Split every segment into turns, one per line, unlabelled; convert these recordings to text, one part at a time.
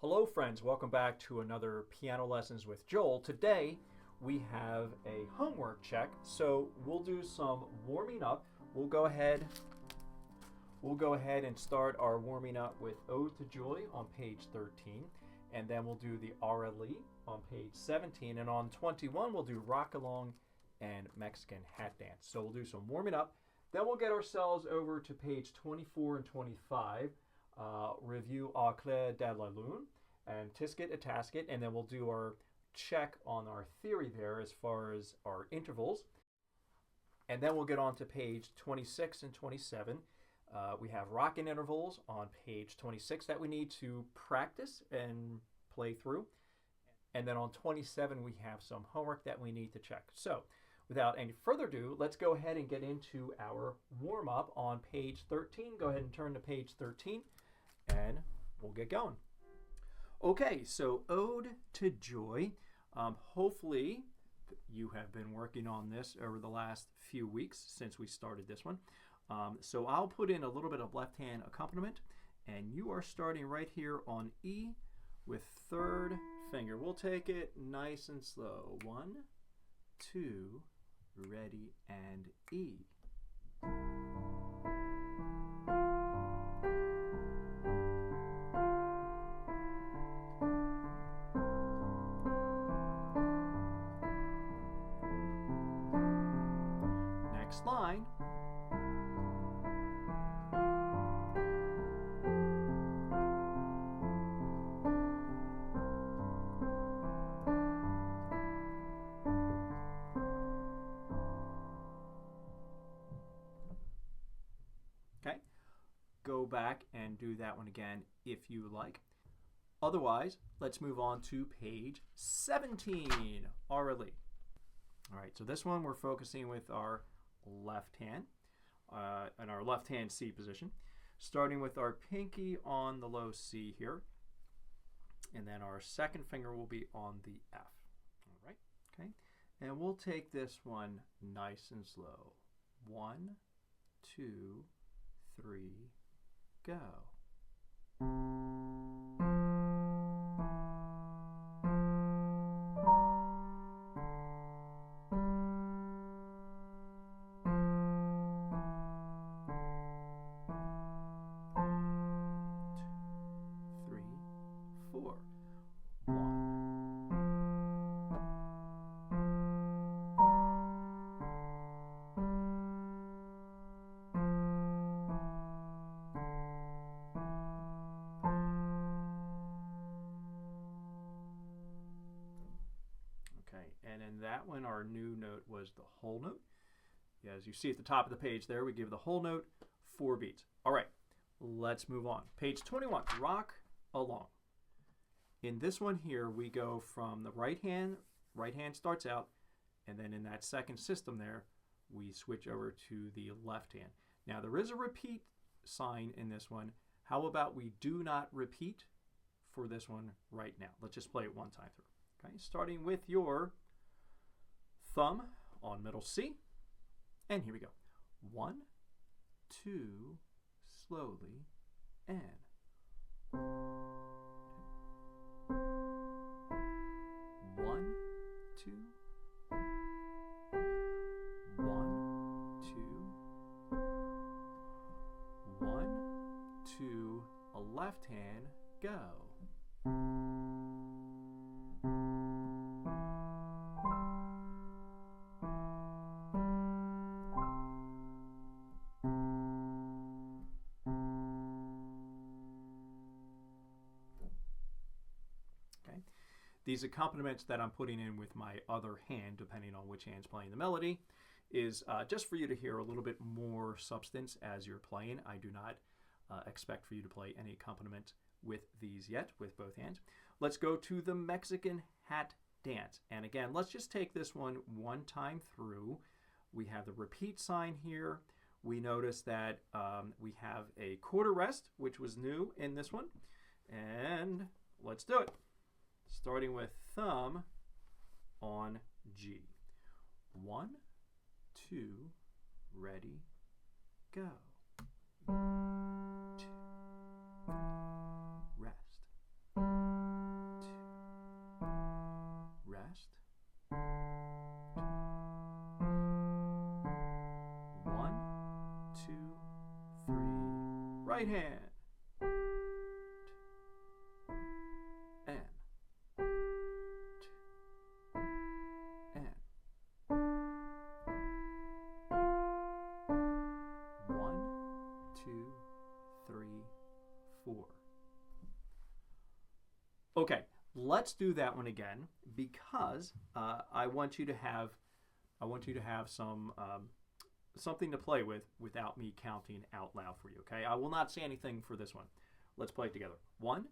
Hello friends, welcome back to another Piano Lessons with Joel. Today we have a homework check, so we'll do some warming up. We'll go ahead and start our warming up with Ode to Joy on page 13, and then we'll do the RLE on page 17, and on 21 we'll do Rock Along and Mexican Hat Dance. So we'll do some warming up, then we'll get ourselves over to page 24 and 25, review Au Clair de la Lune and Tisket a Tasket, and then we'll do our check on our theory there as far as our intervals. And then we'll get on to page 26 and 27. We have rocking intervals on page 26 that we need to practice and play through. And then on 27 we have some homework that we need to check. So without any further ado, let's go ahead and get into our warm-up on page 13. Go ahead and turn to page 13 and we'll get going. Okay, so Ode to Joy. Hopefully you have been working on this over the last few weeks since we started this one. So I'll put in a little bit of left-hand accompaniment, and you are starting right here on E with third finger. We'll take it nice and slow. 1, 2, ready, and E. Next line. Okay, go back and do that one again if you like. Otherwise, let's move on to page 17, RLE. All right, so this one we're focusing with our left hand in our left hand C position, starting with our pinky on the low C here, and then our second finger will be on the F. All right, okay, and we'll take this one nice and slow. 1, 2, 3, go. And in that one, our new note was the whole note. As you see at the top of the page there, we give the whole note 4 beats. All right, let's move on. Page 21, Rock Along. In this one here, we go from the right hand starts out, and then in that second system there, we switch over to the left hand. Now there is a repeat sign in this one. How about we do not repeat for this one right now? Let's just play it one time through. Okay, starting with your thumb on middle C, and here we go. 1, 2, slowly, and 1, 2, 1, 2, 1, 2, a left hand, go. These accompaniments that I'm putting in with my other hand, depending on which hand's playing the melody, is just for you to hear a little bit more substance as you're playing. I do not expect for you to play any accompaniment with these yet, with both hands. Let's go to the Mexican Hat Dance. And again, let's just take this one time through. We have the repeat sign here. We notice that we have a quarter rest, which was new in this one. And let's do it. Starting with thumb on G. 1, 2, ready, go. 2, 3, rest. right hand. And. And. 1, 2, 3, 4. Okay, let's do that one again because I want you to have some something to play with without me counting out loud for you. Okay, I will not say anything for this one. Let's play it together. 1,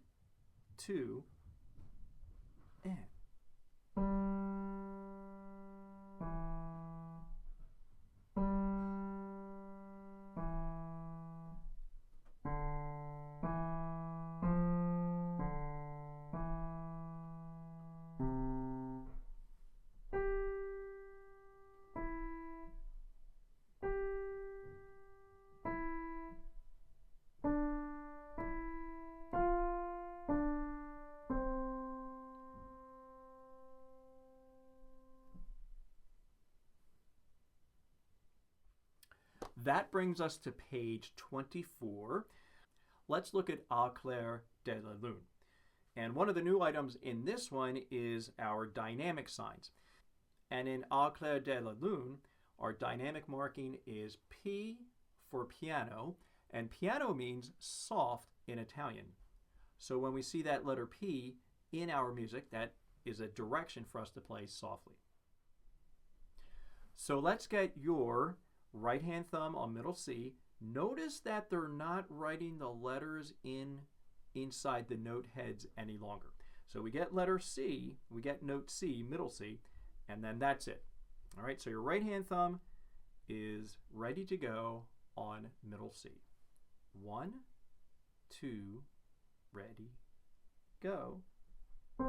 2, and. That brings us to page 24. Let's look at Au Clair de la Lune. And one of the new items in this one is our dynamic signs. And in Au Clair de la Lune, our dynamic marking is P for piano, and piano means soft in Italian. So when we see that letter P in our music, that is a direction for us to play softly. So let's get your right hand thumb on middle C. Notice that they're not writing the letters inside the note heads any longer. So we get letter C, we get note C, middle C, and then that's it. All right, so your right hand thumb is ready to go on middle C. 1, 2, ready, go. 2,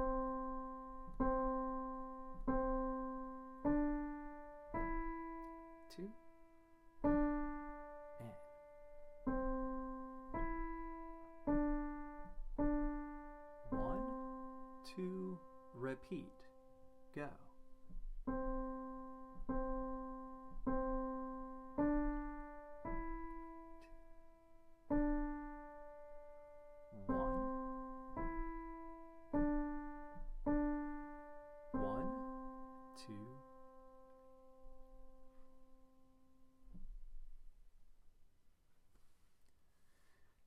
and. 1, 2, repeat, go. 1, 2.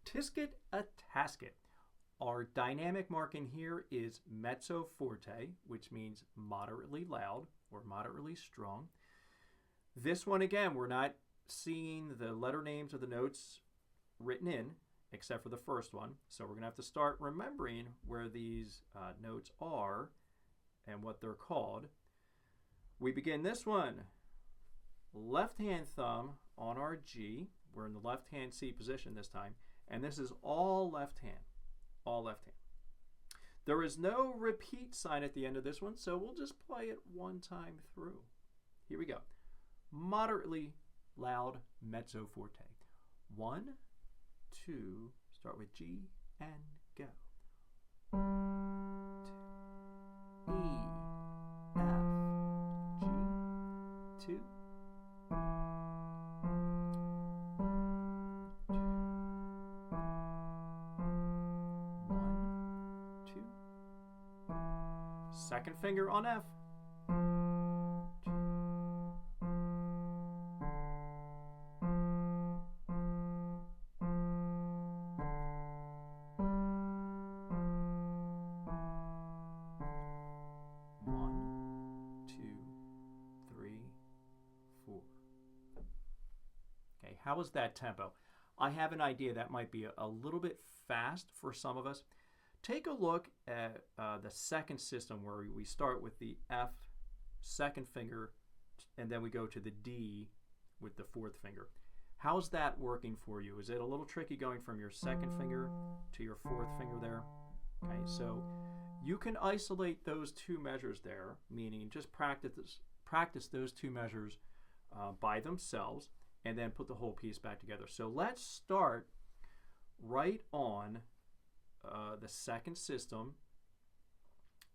Tisket a Tasket. Our dynamic marking here is mezzo forte, which means moderately loud or moderately strong. This one, again, we're not seeing the letter names of the notes written in, except for the first one. So we're going to have to start remembering where these notes are and what they're called. We begin this one, left hand thumb on our G. We're in the left hand C position this time. And this is all left hand, all left hand. There is no repeat sign at the end of this one, so we'll just play it one time through. Here we go. Moderately loud mezzo forte. 1, 2, start with G and go. 2, E, F, G, 2. 2nd finger on F. 1, 2, 3, 4. Okay, how was that tempo? I have an idea that might be a little bit fast for some of us. Take a look at the second system where we start with the F 2nd finger and then we go to the D with the 4th finger. How's that working for you? Is it a little tricky going from your 2nd finger to your 4th finger there? Okay, so you can isolate those 2 measures there, meaning just practice those 2 measures by themselves and then put the whole piece back together. So let's start right on the 2nd system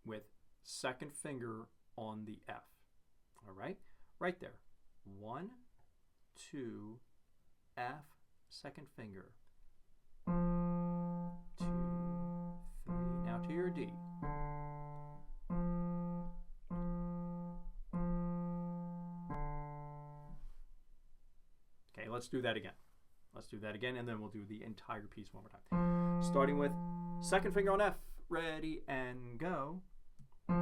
with 2nd finger on the F. All right, right there. 1, 2, F, 2nd finger. 2, 3. Now to your D. Okay, let's do that again. Let's do that again, and then we'll do the entire piece one more time. Starting with second finger on F. Ready and go. 4,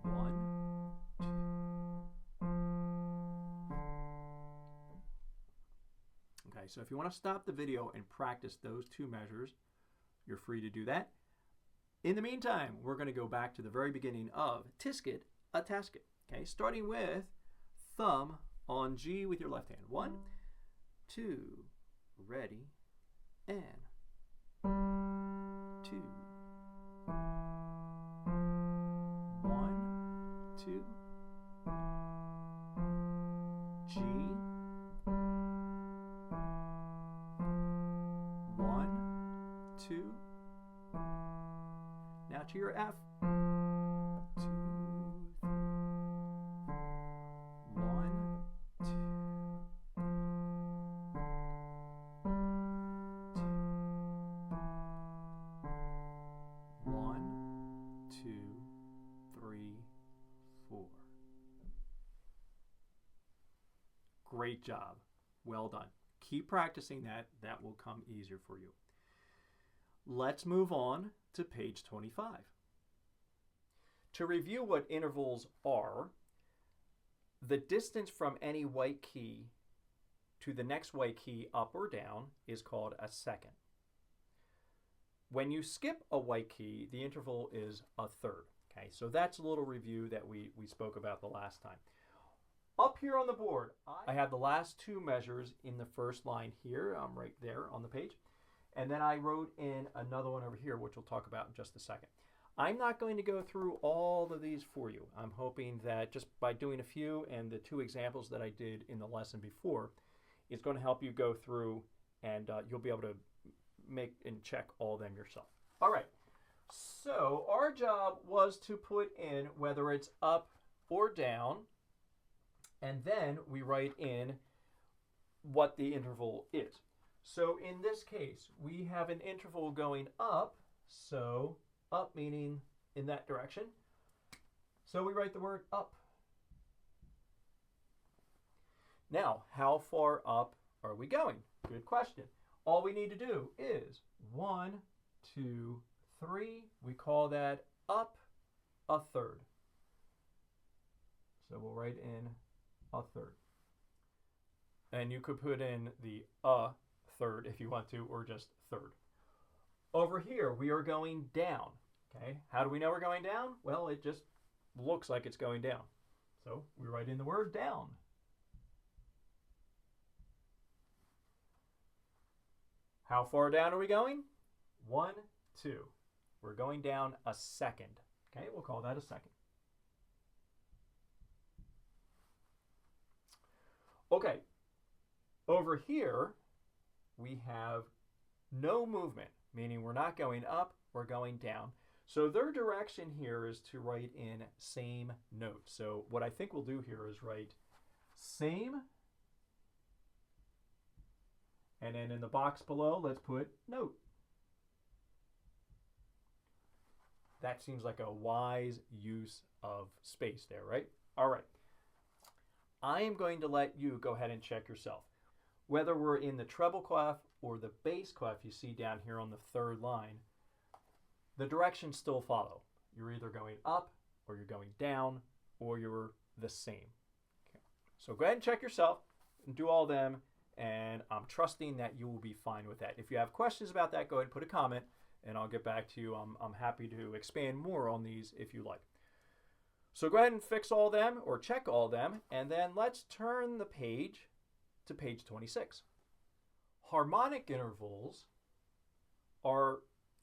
1, 2. Okay, so if you want to stop the video and practice those two measures, you're free to do that. In the meantime, we're going to go back to the very beginning of Tisket, a Tasket. Okay, starting with thumb on G with your left hand. 1, 2, ready, and 2. 1, 2. G. 1, 2. Now to your F. 2, 3. 1, 2. 1, 2, 3, 4. Great job. Well done. Keep practicing that. That will come easier for you. Let's move on to page 25. To review what intervals are, the distance from any white key to the next white key up or down is called a second. When you skip a white key, the interval is a third. Okay, so that's a little review that we spoke about the last time. Up here on the board, I have the last two measures in the first line here. I'm right there on the page. And then I wrote in another one over here, which we'll talk about in just a second. I'm not going to go through all of these for you. I'm hoping that just by doing a few and the two examples that I did in the lesson before, it's going to help you go through and you'll be able to make and check all of them yourself. All right, so our job was to put in whether it's up or down, and then we write in what the interval is. So in this case, we have an interval going up, so up meaning in that direction. So we write the word up. Now, how far up are we going? Good question. All we need to do is 1, 2, 3. We call that up a third. So we'll write in a third. And you could put in the third if you want to, or just third. Over here, we are going down. Okay, how do we know we're going down? Well, it just looks like it's going down. So we write in the word down. How far down are we going? 1, 2. We're going down a second. Okay, we'll call that a second. Okay, over here, we have no movement, meaning we're not going up, we're going down. So their direction here is to write in same note. So what I think we'll do here is write same, and then in the box below, let's put note. That seems like a wise use of space there, right? All right. I am going to let you go ahead and check yourself. Whether we're in the treble clef or the bass clef you see down here on the third line, the directions still follow. You're either going up or you're going down or you're the same. Okay. So go ahead and check yourself and do all of them, and I'm trusting that you will be fine with that. If you have questions about that, go ahead and put a comment and I'll get back to you. I'm happy to expand more on these if you like. So go ahead and fix all of them or check all of them, and then let's turn the page to page 26. Harmonic intervals are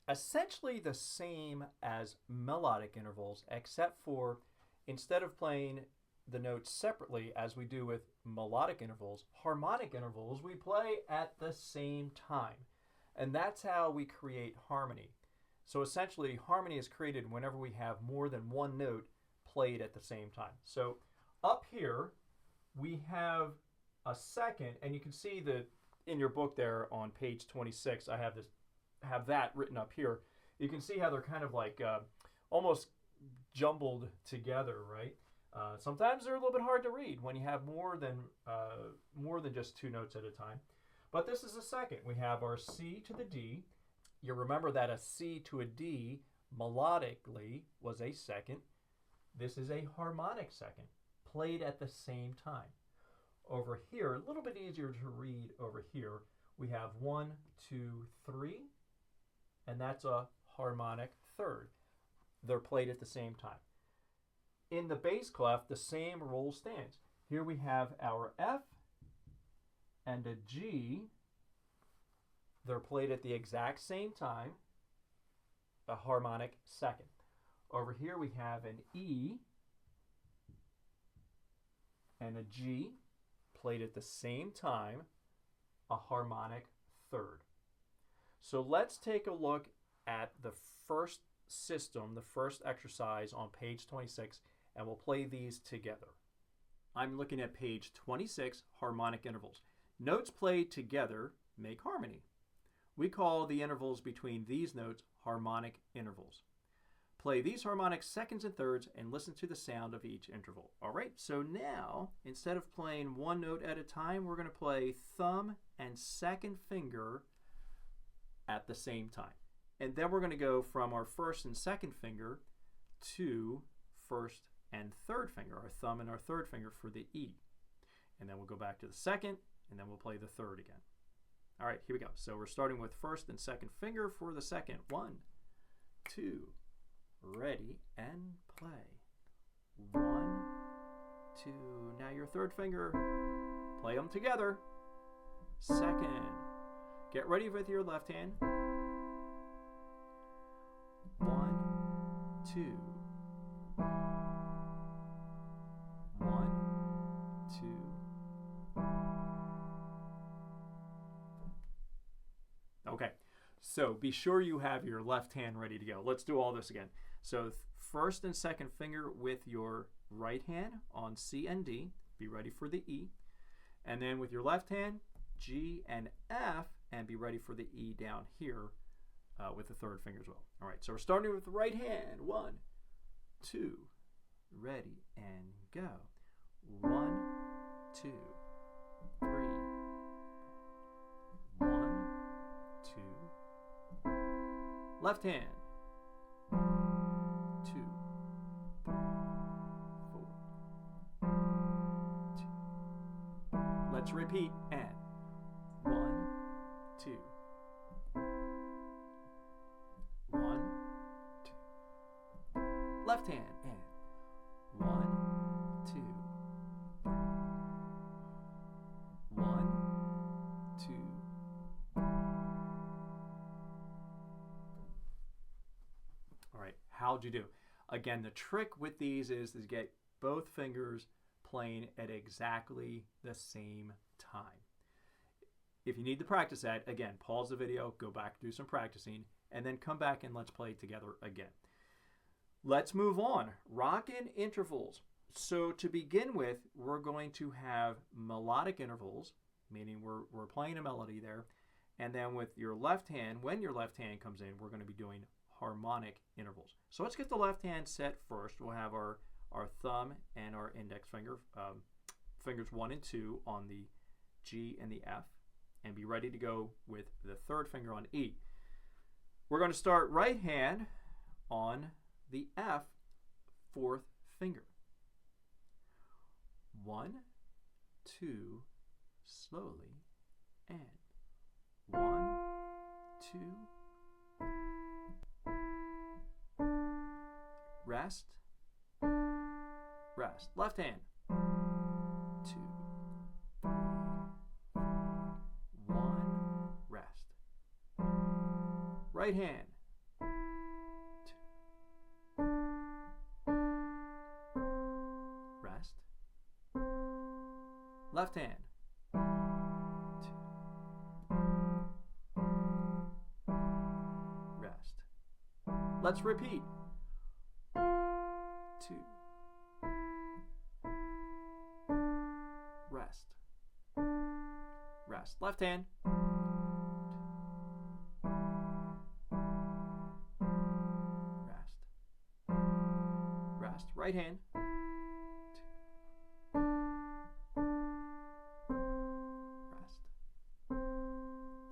essentially the same as melodic intervals, except for instead of playing the notes separately as we do with melodic intervals, harmonic intervals we play at the same time. And that's how we create harmony. So essentially, harmony is created whenever we have more than one note played at the same time. So up here, we have a second, and you can see that in your book there on page 26, I have that written up here. You can see how they're kind of like almost jumbled together, right? Sometimes they're a little bit hard to read when you have more than just two notes at a time. But this is a second. We have our C to the D. You remember that a C to a D melodically was a second. This is a harmonic second, played at the same time. Over here, a little bit easier to read over here, we have 1, 2, 3, and that's a harmonic third. They're played at the same time. In the bass clef, the same rule stands. Here we have our F and a G. They're played at the exact same time, a harmonic second. Over here we have an E and a G, played at the same time, a harmonic third. So let's take a look at the first system, the first exercise on page 26, and we'll play these together. I'm looking at page 26, harmonic intervals. Notes played together make harmony. We call the intervals between these notes harmonic intervals. Play these harmonic seconds and thirds and listen to the sound of each interval. All right, so now, instead of playing one note at a time, we're going to play thumb and second finger at the same time. And then we're going to go from our first and second finger to first and third finger, our thumb and our third finger for the E. And then we'll go back to the second, and then we'll play the third again. All right, here we go. So we're starting with first and second finger for the second. 1, 2, ready, and play. 1, 2, now your third finger, play them together. Second, get ready with your left hand. 1, 2, 1, 2. Okay, so be sure you have your left hand ready to go. Let's do all this again. So first and second finger with your right hand on C and D. Be ready for the E. And then with your left hand, G and F, and be ready for the E down here with the third finger as well. All right, so we're starting with the right hand. 1, 2, ready, and go. 1, 2, 3. 1, 2. Left hand. 2, 3, 4. 2. Let's repeat. And 1, 2. 1, 2. Left hand. And 1, 2. 1, 2. All right, how'd you do? Again, the trick with these is to get both fingers playing at exactly the same time. If you need to practice that, again, pause the video, go back, do some practicing, and then come back and let's play together again. Let's move on. Rockin' intervals. So to begin with, we're going to have melodic intervals, meaning we're playing a melody there. And then with your left hand, when your left hand comes in, we're going to be doing harmonic intervals. So let's get the left hand set first. We'll have our thumb and our index finger, fingers 1 and 2 on the G and the F, and be ready to go with the third finger on E. We're going to start right hand on the F, fourth finger. 1, 2, slowly, and 1, 2, rest, rest. Left hand. 2, 3, 1, rest. Right hand. 2, rest. Left hand. 2, rest. Let's repeat. 2, rest. rest. Left hand. Rest. Rest. Right hand. Rest.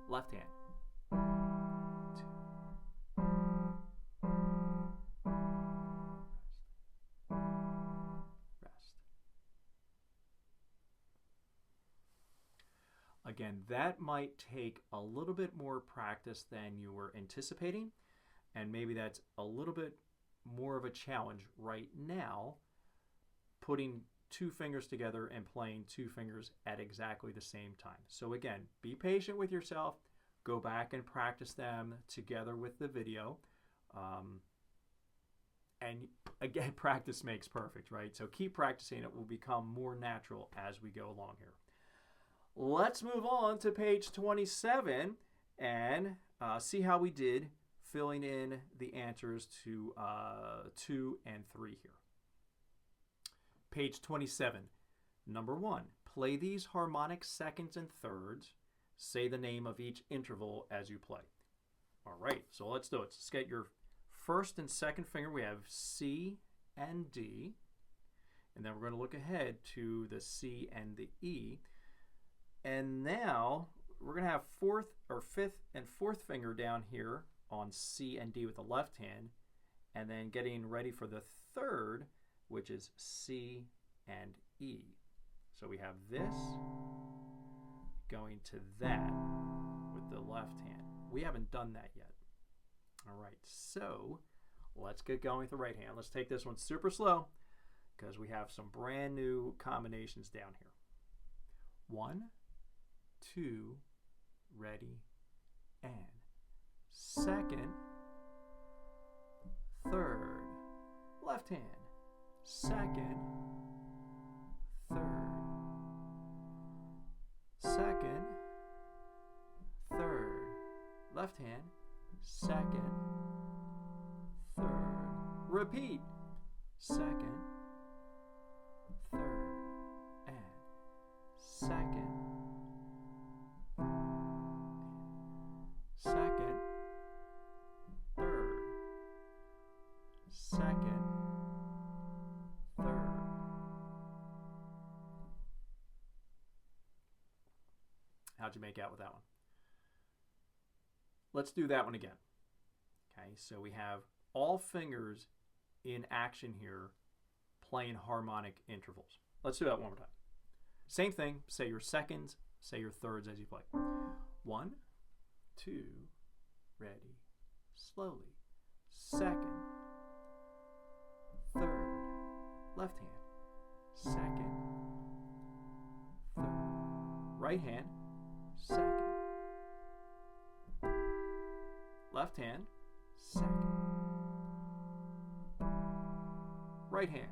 Left hand. Again, that might take a little bit more practice than you were anticipating, and maybe that's a little bit more of a challenge right now, putting two fingers together and playing two fingers at exactly the same time. So again, be patient with yourself. Go back and practice them together with the video. And again, practice makes perfect, right? So keep practicing. It will become more natural as we go along here. Let's move on to page 27 and see how we did filling in the answers to 2 and 3 here. Page 27, number 1. Play these harmonic seconds and thirds. Say the name of each interval as you play. All right, so let's do it. Let's get your first and second finger. We have C and D. And then we're going to look ahead to the C and the E. And now we're going to have fifth and fourth finger down here on C and D with the left hand, and then getting ready for the third, which is C and E. So we have this going to that with the left hand. We haven't done that yet. All right, so let's get going with the right hand. Let's take this one super slow because we have some brand new combinations down here. 1, 2, ready, and second, third, left hand, second, third, second, third, left hand, second, third, repeat, second, third, and second, second, third, second, third. How'd you make out with that one? Let's do that one again. Okay, so we have all fingers in action here playing harmonic intervals. Let's do that one more time. Same thing, say your seconds, say your thirds as you play. 1, 2, ready, slowly, second, third, left hand, second, third, right hand, second, left hand, second, right hand,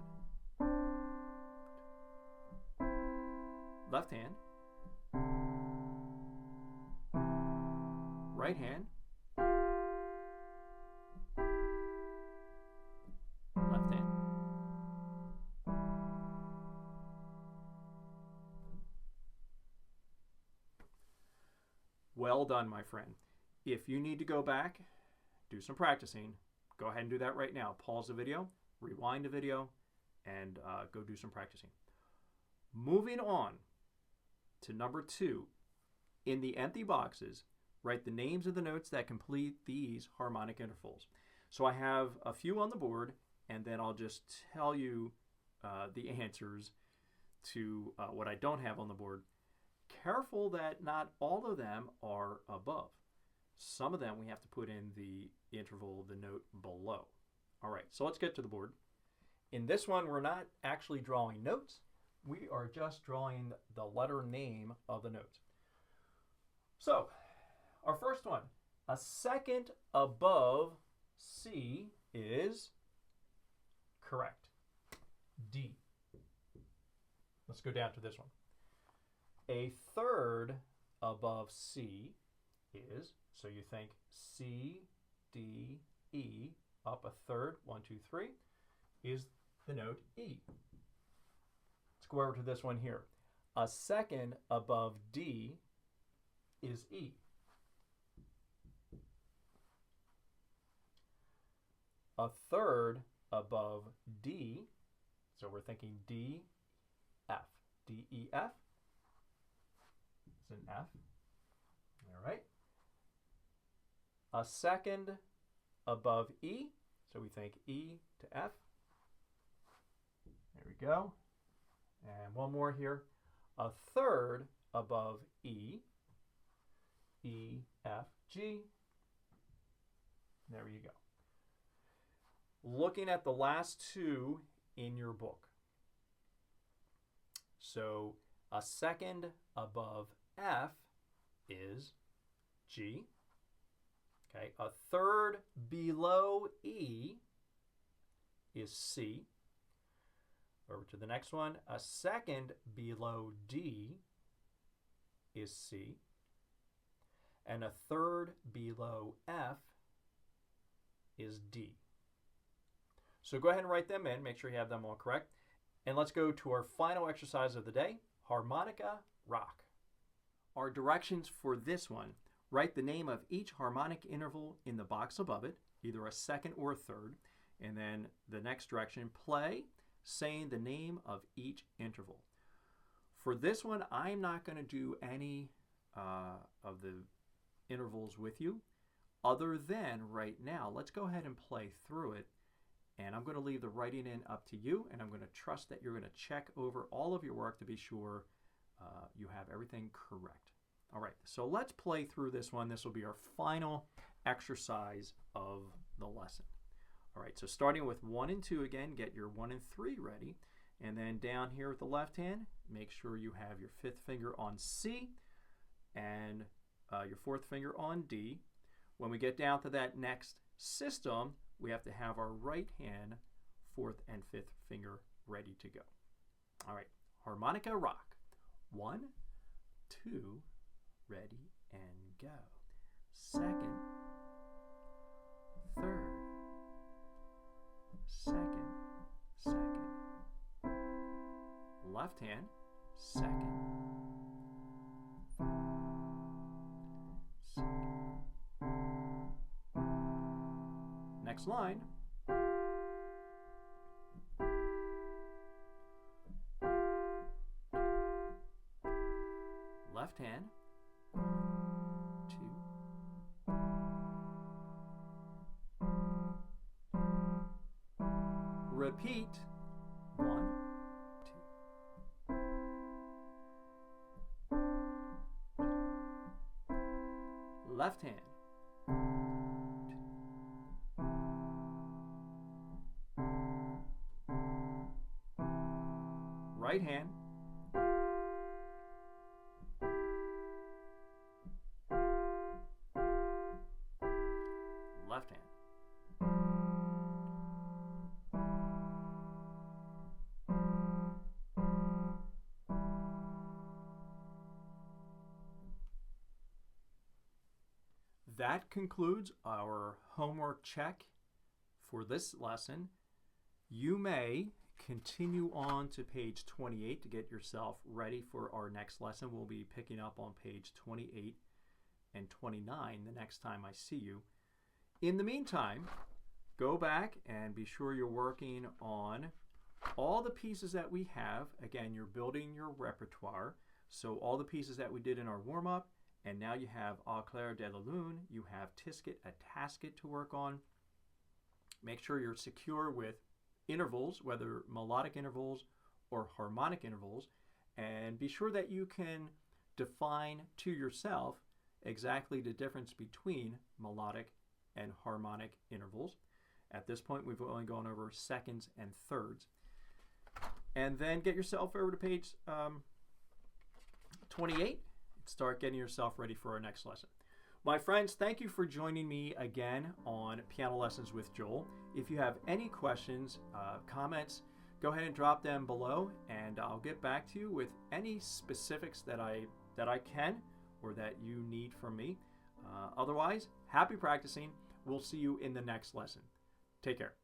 left hand, right hand, left hand. Well done, my friend. If you need to go back, do some practicing, go ahead and do that right now. Pause the video, rewind the video, and go do some practicing. Moving on to number 2. In the empty boxes, write the names of the notes that complete these harmonic intervals. So I have a few on the board, and then I'll just tell you the answers to what I don't have on the board. Careful that not all of them are above. Some of them we have to put in the interval of the note below. All right, so let's get to the board. In this one, we're not actually drawing notes. We are just drawing the letter name of the note. So, our first one, a second above C is correct. D. Let's go down to this one. A third above C is, so you think C, D, E, up a third, 1, 2, 3, is the note E. Let's go over to this one here. A second above D is E. A third above D, so we're thinking D, F. D, E, F. It's an F. All right. A second above E, so we think E to F. There we go. And one more here. A third above E, E, F, G. There you go. Looking at the last two in your book. So a second above F is G. Okay, a third below E is C. Over to the next one. A second below D is C. And a third below F is D. So go ahead and write them in. Make sure you have them all correct. And let's go to our final exercise of the day, harmonica rock. Our directions for this one, write the name of each harmonic interval in the box above it, either a second or a third. And then the next direction, play, saying the name of each interval. For this one, I'm not going to do any of the intervals with you, other than right now. Let's go ahead and play through it. And I'm going to leave the writing in up to you, and I'm going to trust that you're going to check over all of your work to be sure you have everything correct. All right, so let's play through this one. This will be our final exercise of the lesson. All right, so starting with 1 and 2 again, get your 1 and 3 ready. And then down here with the left hand, make sure you have your 5th finger on C and your 4th finger on D. When we get down to that next system, we have to have our right hand, 4th and 5th finger ready to go. All right, harmonica rock. 1, 2, ready, and go. Second, third, second, left hand, second, next line. Left hand, 2. Repeat, 1, 2. Left hand, 2. Right hand, 2. Left hand. That concludes our homework check for this lesson. You may continue on to page 28 to get yourself ready for our next lesson. We'll be picking up on page 28 and 29 the next time I see you. In the meantime, go back and be sure you're working on all the pieces that we have. Again, you're building your repertoire. So all the pieces that we did in our warm-up, and now you have Au Clair de la Lune, you have Tisket, a Tasket to work on. Make sure you're secure with intervals, whether melodic intervals or harmonic intervals, and be sure that you can define to yourself exactly the difference between melodic and harmonic intervals. At this point, we've only gone over seconds and thirds. And then get yourself over to page 28. Start getting yourself ready for our next lesson. My friends, thank you for joining me again on Piano Lessons with Joel. If you have any questions, comments, go ahead and drop them below, and I'll get back to you with any specifics that I can or that you need from me. Otherwise, happy practicing. We'll see you in the next lesson. Take care.